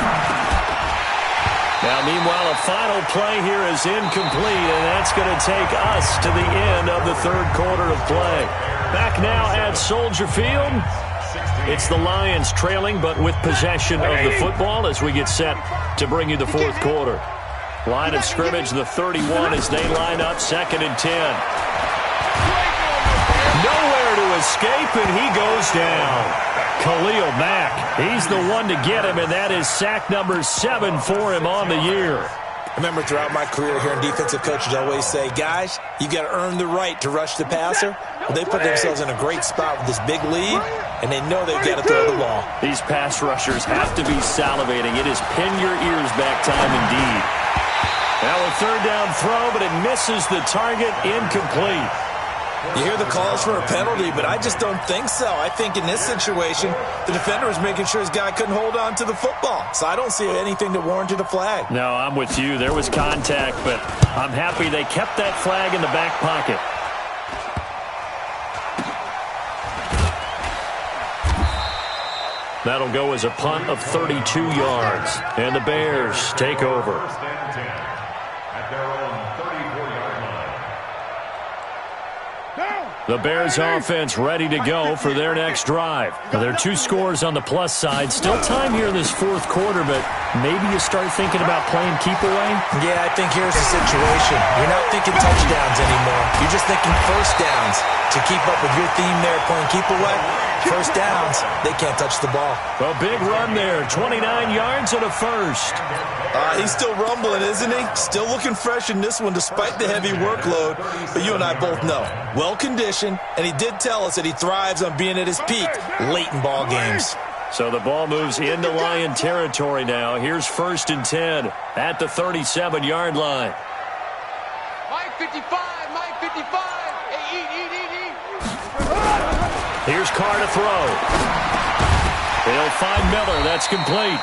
Now, meanwhile, a final play here is incomplete, and that's going to take us to the end of the third quarter of play. Back now at Soldier Field. It's the Lions trailing, but with possession of the football as we get set to bring you the fourth quarter. Line of scrimmage, the 31 as they line up, 2nd and 10. Nowhere to escape, and he goes down. Khalil Mack, he's the one to get him, and that is sack number 7 for him on the year. I remember throughout my career here in defensive coaches always say, guys, you got to earn the right to rush the passer. Well, they put themselves in a great spot with this big lead, and they know they've got to throw the ball. These pass rushers have to be salivating. It is pin your ears back time indeed. Now a third down throw, but it misses the target, incomplete. You hear the calls for a penalty, but I just don't think so. I think in this situation, the defender was making sure his guy couldn't hold on to the football. So I don't see anything that warranted a flag. No, I'm with you. There was contact, but I'm happy they kept that flag in the back pocket. That'll go as a punt of 32 yards. And the Bears take over. The Bears offense ready to go for their next drive. Now, there are 2 scores on the plus side. Still time here in this fourth quarter, but maybe you start thinking about playing keep away? Yeah, I think here's the situation. You're not thinking touchdowns anymore. You're just thinking first downs. To keep up with your theme there, playing keep away, first downs, they can't touch the ball. A big run there, 29 yards and a first. He's still rumbling, isn't he? Still looking fresh in this one despite the heavy workload. But you and I both know, well-conditioned, and he did tell us that he thrives on being at his peak late in ball games. So the ball moves into Lion territory now. Here's 1st and 10 at the 37-yard line. Mike 55, Mike 55. Here's Carr to throw. He'll find Miller. That's complete.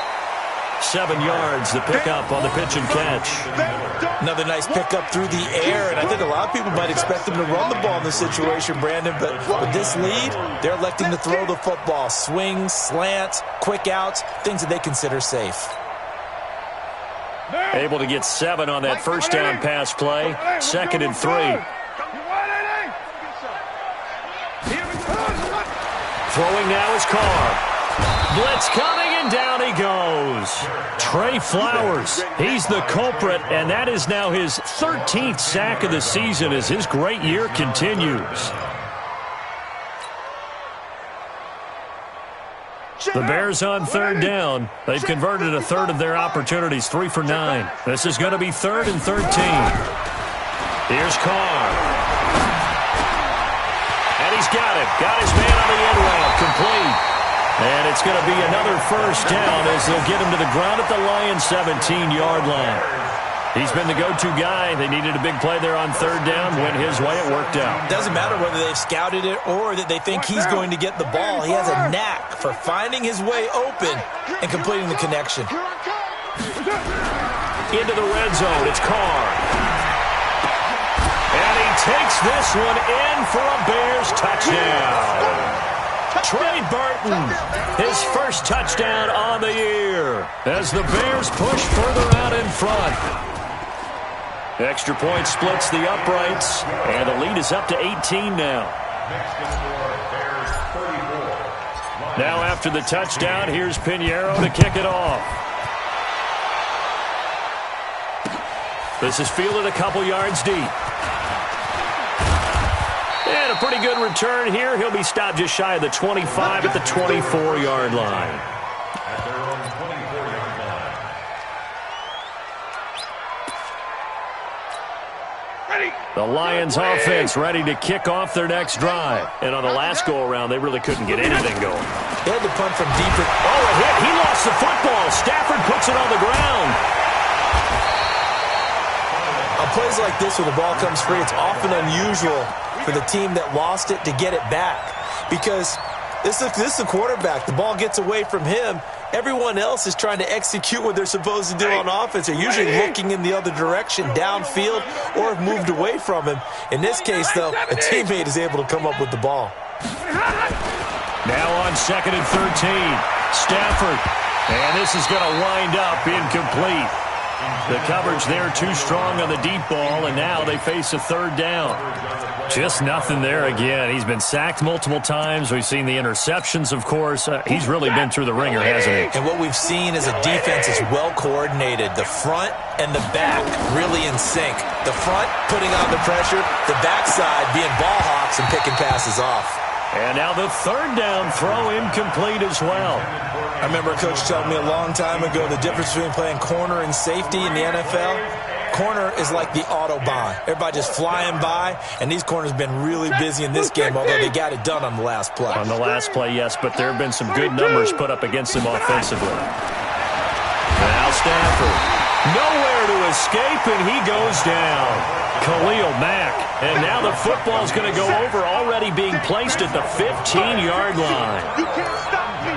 7 yards, the pickup on the pitch and catch. Another nice pickup through the air, and I think a lot of people might expect them to run the ball in this situation, Brandon, but with this lead, they're electing to throw the football. Swings, slants, quick outs, things that they consider safe. Able to get 7 on that first down pass play. 2nd and 3. Throwing now is Carr. Blitz coming, and down he goes. Trey Flowers, he's the culprit, and that is now his 13th sack of the season as his great year continues. The Bears on 3rd down. They've converted a third of their opportunities, 3 for 9. This is going to be 3rd and 13. Here's Carr. And he's got it. Got his man on the end route. Complete. And it's going to be another first down as they'll get him to the ground at the Lions' 17-yard line. He's been the go-to guy. They needed a big play there on 3rd down. Went his way. It worked out. Doesn't matter whether they've scouted it or that they think he's going to get the ball. He has a knack for finding his way open and completing the connection. Into the red zone. It's Carr. And he takes this one in for a Bears touchdown. Trey Burton, his first touchdown on the year as the Bears push further out in front. Extra point splits the uprights, and the lead is up to 18 now. Now after the touchdown, here's Pinheiro to kick it off. This is fielded a couple yards deep. And a pretty good return here. He'll be stopped just shy of the 25 at the 24-yard line. At their own 24-yard line. The Lions offense ready to kick off their next drive. And on the last go-around, they really couldn't get anything going. They had to punt from deeper. Oh, a hit. He lost the football. Stafford puts it on the ground. On plays like this where the ball comes free, it's often unusual for the team that lost it to get it back. Because this is a quarterback. The ball gets away from him. Everyone else is trying to execute what they're supposed to do on offense. They're usually looking in the other direction, downfield, or have moved away from him. In this case, though, a teammate is able to come up with the ball. Now on 2nd and 13, Stafford. And this is going to wind up incomplete. The coverage there too strong on the deep ball, and now they face a 3rd down. Just nothing there again. He's been sacked multiple times. We've seen the interceptions, of course. He's really been through the ringer, hasn't he? And what we've seen is a defense that's well coordinated. The front and the back really in sync. The front putting on the pressure, the backside being ball hawks and picking passes off. And now the 3rd down throw incomplete as well. I remember a coach telling me a long time ago the difference between playing corner and safety in the NFL. Corner is like the Autobahn. Everybody just flying by, and these corners have been really busy in this game, although they got it done on the last play. On the last play, yes, but there have been some good numbers put up against them offensively. Now Stafford. Nowhere to escape, and he goes down. Khalil Mack. And now the football's going to go over, already being placed at the 15-yard line. You can't stop me.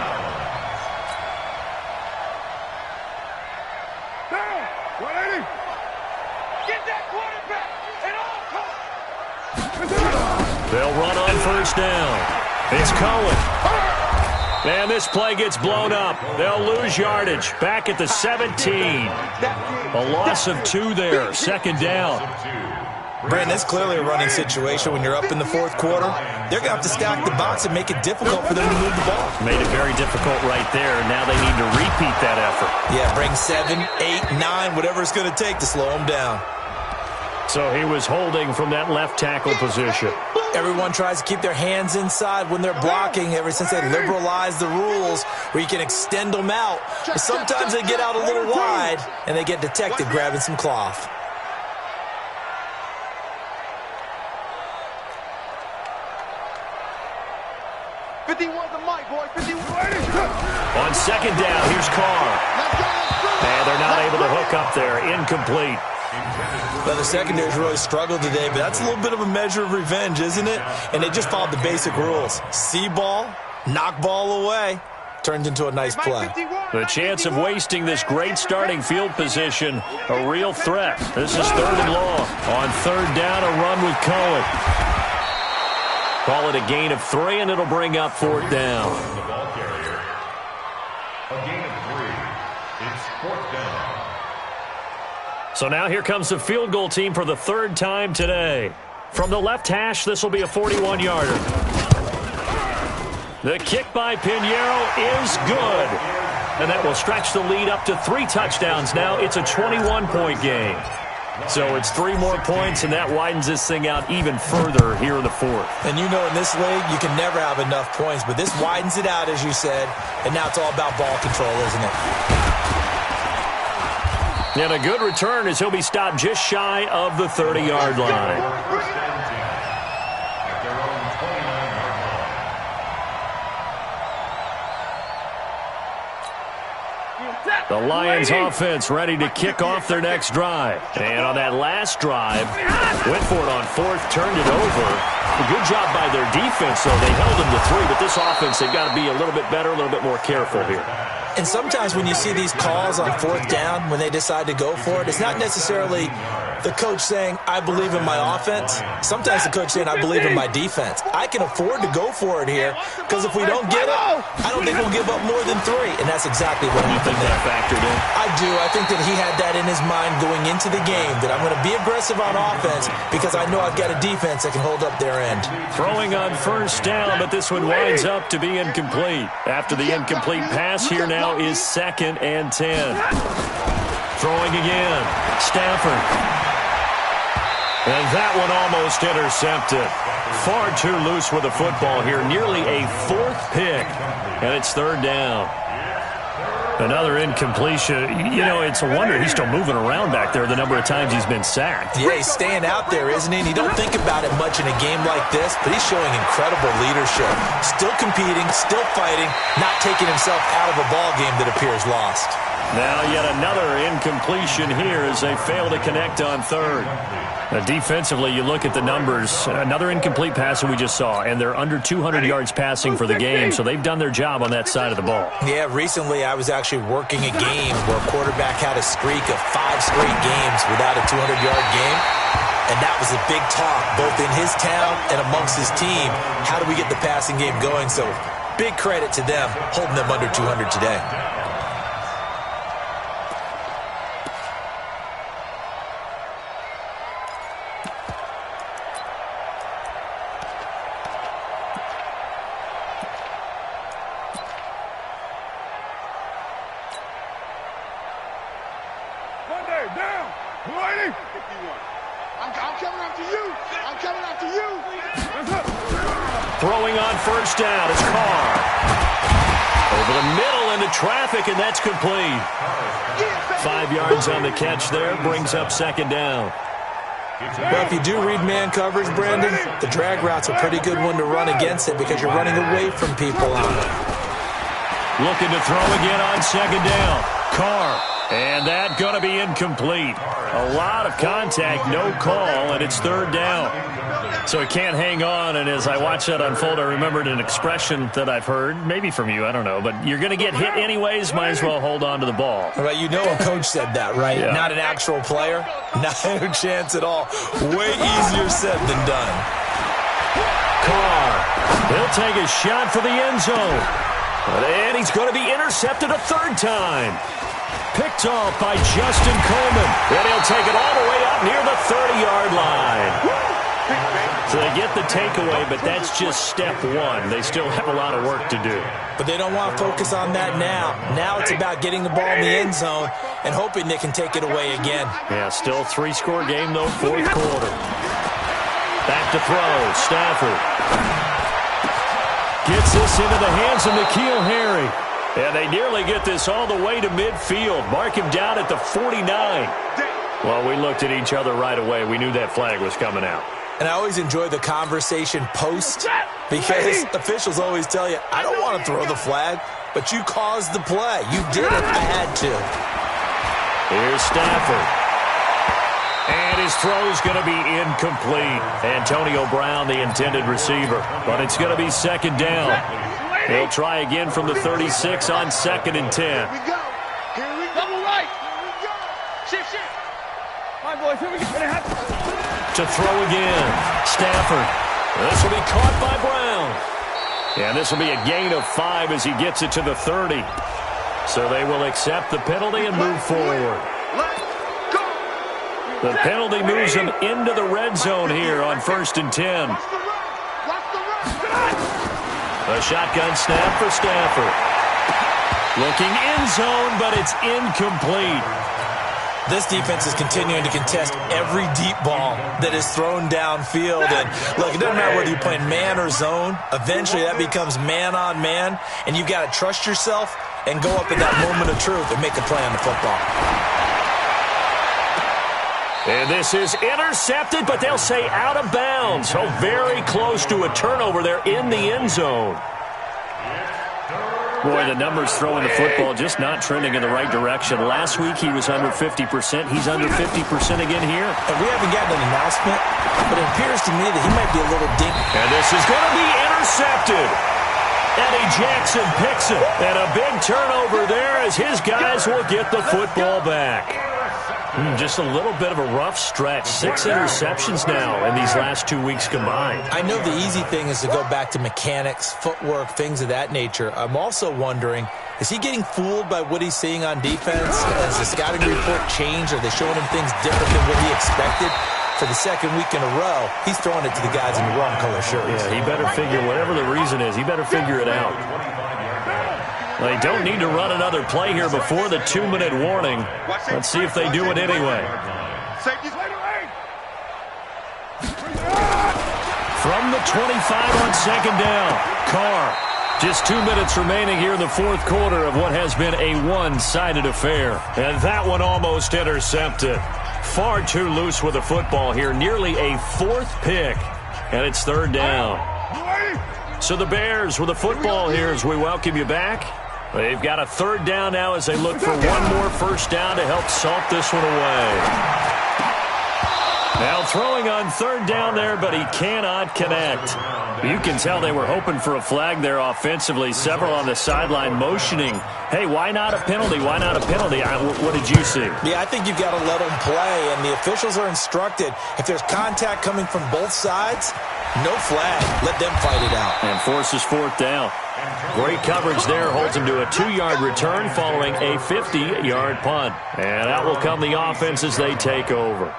Down. 180. Get that quarterback at all costs. They'll run on 1st down. It's Cohen. And this play gets blown up. They'll lose yardage. Back at the 17. A loss of 2 there. 2nd down. Brandon, it's clearly a running situation when you're up in the 4th quarter. They're going to have to stack the box and make it difficult for them to move the ball. Made it very difficult right there. Now they need to repeat that effort. Yeah, bring 7, 8, 9, whatever it's going to take to slow them down. So he was holding from that left tackle position. Everyone tries to keep their hands inside when they're blocking ever since they liberalized the rules where you can extend them out. But sometimes they get out a little wide and they get detected grabbing some cloth. The mic, boy. 51. On 2nd down, here's Carr. And they're not able to hook up there. Incomplete. Well, the secondary's really struggled today, but that's a little bit of a measure of revenge, isn't it? And they just followed the basic rules. See ball, knock ball away. Turned into a nice play. The chance of wasting this great starting field position, a real threat. This is 3rd and long. On 3rd down, a run with Cohen. Call it a gain of 3, and it'll bring up 4th down. The ball carrier. A gain of 3. It's 4th down. So now here comes the field goal team for the 3rd time today. From the left hash, this will be a 41-yarder. The kick by Pinheiro is good. And that will stretch the lead up to 3 touchdowns now. It's a 21-point game. So it's 3 more points, and that widens this thing out even further here in the 4th. And you know in this league, you can never have enough points, but this widens it out, as you said, and now it's all about ball control, isn't it? And a good return as he'll be stopped just shy of the 30-yard line. First and 10 at their own 29-yard line. The Lions offense ready to kick off their next drive. And on that last drive, went for it on 4th, turned it over. A good job by their defense, though. They held them to 3, but this offense, they've got to be a little bit better, a little bit more careful here. And sometimes when you see these calls on 4th down, when they decide to go for it, it's not necessarily the coach saying, I believe in my offense. Sometimes the coach saying, I believe in my defense. I can afford to go for it here because if we don't get it, I don't think we'll give up more than 3. And that's exactly what happened there. Factored in? I do. I think that he had that in his mind going into the game, that I'm going to be aggressive on offense because I know I've got a defense that can hold up their end. Throwing on 1st down, but this one winds up to be incomplete. After the incomplete pass, here now is 2nd and 10. Throwing again. Stafford. And that one almost intercepted. Far too loose with the football here. Nearly a 4th pick. And it's 3rd down. Another incompletion. You know, it's a wonder he's still moving around back there the number of times he's been sacked. Yeah, he's staying out there, isn't he? And you don't think about it much in a game like this, but he's showing incredible leadership. Still competing, still fighting, not taking himself out of a ball game that appears lost. Now yet another incompletion here as they fail to connect on 3rd. Defensively, you look at the numbers. Another incomplete pass that we just saw, and they're under 200 yards passing for the game, so they've done their job on that side of the ball. Yeah, recently I was actually working a game where a quarterback had a streak of 5 straight games without a 200-yard game, and that was a big talk, both in his town and amongst his team. How do we get the passing game going? So big credit to them, holding them under 200 today. Down. 280. 51. I'm coming after you. I'm coming after you. Throwing on 1st down. It's Carr. Over the middle into traffic, and that's complete. 5 yards on the catch there. Brings up 2nd down. Well, if you do read man coverage, Brandon, the drag route's a pretty good one to run against it because you're running away from people on it. Looking to throw again on 2nd down. Carr. And that going to be incomplete. A lot of contact, no call, and it's 3rd down. So he can't hang on, and as I watch that unfold, I remembered an expression that I've heard, maybe from you, I don't know, but you're going to get hit anyways, might as well hold on to the ball. Well, you know a coach said that, right? Yeah. Not an actual player? No chance at all. Way easier said than done. Carr, he'll take a shot for the end zone. And he's going to be intercepted a 3rd time. Picked off by Justin Coleman. And he'll take it all the way up near the 30-yard line. So they get the takeaway, but that's just step 1. They still have a lot of work to do. But they don't want to focus on that now. Now it's about getting the ball in the end zone and hoping they can take it away again. Yeah, still 3-score game, though, 4th quarter. Back to throw. Stafford gets this into the hands of N'Keal Harry. And they nearly get this all the way to midfield. Mark him down at the 49. Well, we looked at each other right away. We knew that flag was coming out. And I always enjoy the conversation post because officials always tell you, I don't want to throw the flag, but you caused the play. You did it. I had to. Here's Stafford. And his throw's going to be incomplete. Antonio Brown, the intended receiver. But it's going to be 2nd down. He'll try again from the 36 on 2nd and 10. Here we go. Double right. Here we go. Shift. My boys, here we go. To throw again. Stafford. This will be caught by Brown. And this will be a gain of 5 as he gets it to the 30. So they will accept the penalty and move forward. The penalty moves him into the red zone here on 1st and 10. A shotgun snap for Stafford. Looking end zone, but it's incomplete. This defense is continuing to contest every deep ball that is thrown downfield. And look, it doesn't matter whether you're playing man or zone. Eventually that becomes man on man, and you've got to trust yourself and go up in that moment of truth and make a play on the football. And this is intercepted, but they'll say out of bounds. So very close to a turnover there in the end zone. Boy, the numbers throwing the football just not trending in the right direction. Last week he was under 50%. He's under 50% again here. And we haven't gotten an announcement, but it appears to me that he might be a little dink. And this is going to be intercepted. Eddie Jackson picks it. And a big turnover there as his guys will get the football back. Just a little bit of a rough stretch. 6 interceptions now in these last 2 weeks combined. I know the easy thing is to go back to mechanics, footwork, things of that nature. I'm also wondering, is he getting fooled by what he's seeing on defense? Has the scouting report changed? Are they showing him things different than what he expected? For the second week in a row, he's throwing it to the guys in the wrong color shirts. Yeah, he better figure, whatever the reason is, he better figure it out. They don't need to run another play here before the 2-minute warning. Let's see if they do it anyway. From the 25 on second down, Carr. Just 2 minutes remaining here in the fourth quarter of what has been a one-sided affair. And that one almost intercepted. Far too loose with the football here. Nearly a fourth pick. And it's third down. So the Bears with the football here as we welcome you back. They've got a third down now as they look for one more first down to help salt this one away. Now throwing on third down there, but he cannot connect. You can tell they were hoping for a flag there offensively. Several on the sideline motioning, hey, why not a penalty? Why not a penalty? What did you see? Yeah, I think you've got to let them play, and the officials are instructed, if there's contact coming from both sides, no flag. Let them fight it out. And forces fourth down. Great coverage there. Holds him to a 2-yard return following a 50-yard punt. And out will come the offense as they take over.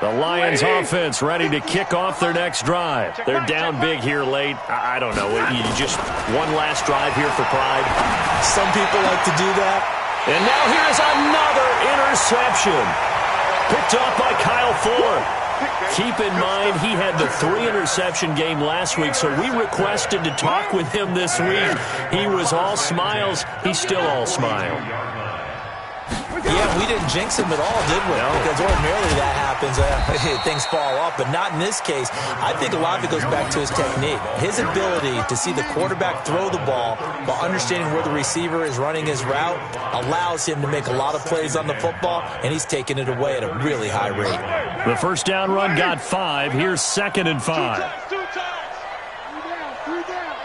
The Lions offense ready to kick off their next drive. They're down big here late. I don't know. You just one last drive here for pride. Some people like to do that. And now here's another interception. Picked off by Kyle Fuller. Keep in mind he had the 3-interception game last week, so we requested to talk with him this week. He was all smiles. He's still all smile. Yeah, we didn't jinx him at all, did we? No. Because ordinarily that happens. Things fall off, but not in this case. I think a lot of it goes back to his technique. His ability to see the quarterback throw the ball while understanding where the receiver is running his route allows him to make a lot of plays on the football, and he's taking it away at a really high rate. The first down run got 5. Here's 2nd and 5. Two times. Three down.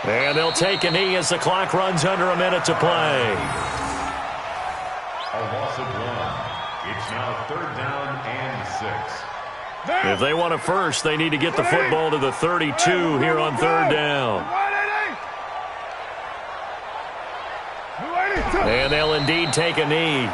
And they'll take a knee as the clock runs under a minute to play. A loss of 1. It's now 3rd down and 6. If they want a first, they need to get the football to the 32 here on 3rd down. And they'll indeed take a knee.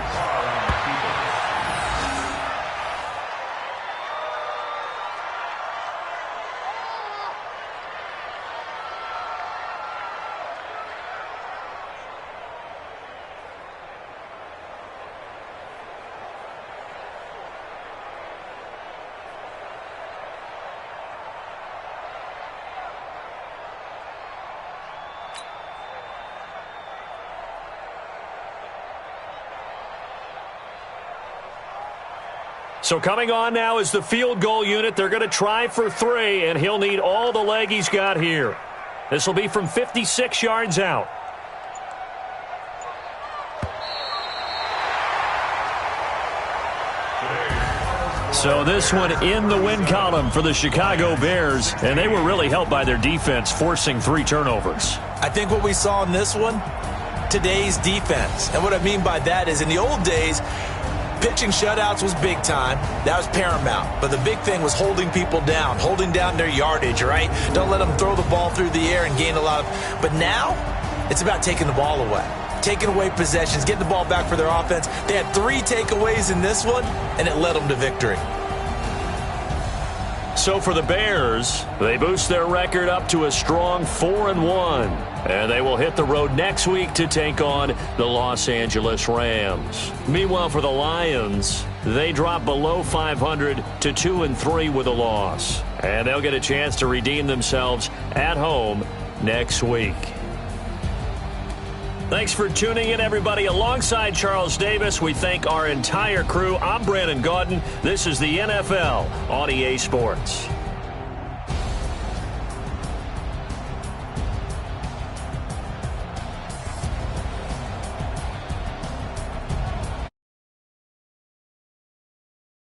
So coming on now is the field goal unit. They're going to try for 3, and he'll need all the leg he's got here. This will be from 56 yards out. So this one in the win column for the Chicago Bears, and they were really helped by their defense, forcing 3 turnovers. I think what we saw in this one, today's defense. And what I mean by that is in the old days, pitching shutouts was big time. That was paramount. But the big thing was holding people down, holding down their yardage, right? Don't let them throw the ball through the air and gain a lot of... But now, it's about taking the ball away. Taking away possessions, getting the ball back for their offense. They had 3 takeaways in this one, and it led them to victory. So for the Bears, they boost their record up to a strong 4-1. And they will hit the road next week to take on the Los Angeles Rams. Meanwhile, for the Lions, they drop below 500 to 2-3 with a loss. And they'll get a chance to redeem themselves at home next week. Thanks for tuning in, everybody. Alongside Charles Davis, we thank our entire crew. I'm Brandon Gaudin. This is the NFL on EA Sports.